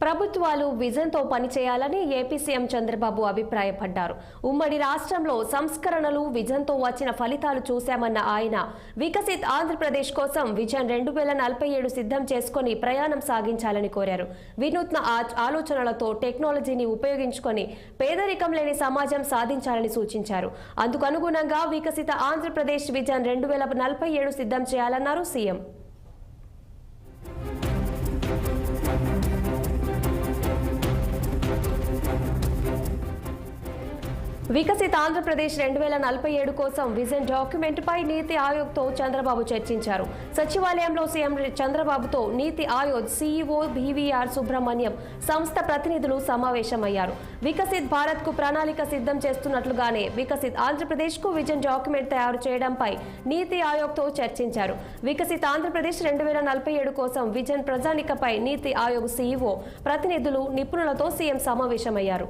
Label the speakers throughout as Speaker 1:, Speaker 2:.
Speaker 1: ప్రభుత్వాలు విజన్తో పనిచేయాలని AP CM Chandrababu అభిప్రాయపడ్డారు. ఉమ్మడి రాష్ట్రంలో సంస్కరణలు విజన్తో వచ్చిన ఫలితాలు చూశామన్న ఆయన వికసిత్ ఆంధ్రప్రదేశ్ కోసం విజన్ 2047 సిద్ధం చేసుకుని ప్రయాణం సాగించాలని కోరారు. వినూత్న ఆలోచనలతో టెక్నాలజీని ఉపయోగించుకొని పేదరికం లేని సమాజం సాధించాలని సూచించారు. అందుకు అనుగుణంగా వికసిత ఆంధ్రప్రదేశ్ విజన్ 2047 సిద్ధం చేయాలన్నారు సీఎం. వికసిత్ ఆంధ్రప్రదేశ్ 2047 కోసం విజన్ డాక్యుమెంట్ పై నీతి ఆయోగ్తో చంద్రబాబు చర్చించారు. సచివాలయంలో సీఎం చంద్రబాబుతో నీతి ఆయోగ్ సీఈఓ బీవీఆర్ సుబ్రహ్మణ్యం సంస్థ ప్రతినిధులు సమావేశమయ్యారు. వికసిత్ భారత్ కు ప్రణాళిక సిద్ధం చేస్తున్నట్లుగానే వికసిత్ ఆంధ్రప్రదేశ్ కు విజన్ డాక్యుమెంట్ తయారు చేయడంపై నీతి ఆయోగ్తో చర్చించారు. వికసిత్ ఆంధ్రప్రదేశ్ 2047 కోసం విజన్ ప్రణాళికపై నీతి ఆయోగ్ సీఈఓ ప్రతినిధులు నిపుణులతో సీఎం సమావేశమయ్యారు.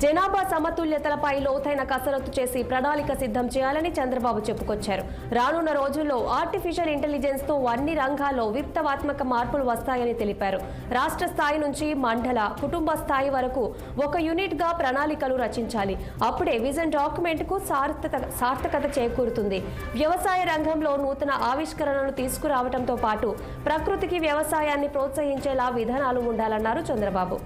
Speaker 1: జనాభా సమతుల్యతలపై లోతైన కసరత్తు చేసి ప్రణాళిక సిద్ధం చేయాలని చంద్రబాబు చెప్పుకొచ్చారు. రానున్న రోజుల్లో ఆర్టిఫిషియల్ ఇంటెలిజెన్స్ తో అన్ని రంగాల్లో విప్లవాత్మక మార్పులు వస్తాయని తెలిపారు. రాష్ట్ర స్థాయి నుంచి మండల, కుటుంబ స్థాయి వరకు ఒక యూనిట్ గా ప్రణాళికలు రచించాలి. అప్పుడే విజన్ డాక్యుమెంట్ కు సార్థకత చేకూరుతుంది. వ్యవసాయ రంగంలో నూతన ఆవిష్కరణలు తీసుకురావడంతో పాటు ప్రకృతికి వ్యవసాయాన్ని ప్రోత్సహించేలా విధానాలు ఉండాలన్నారు చంద్రబాబు.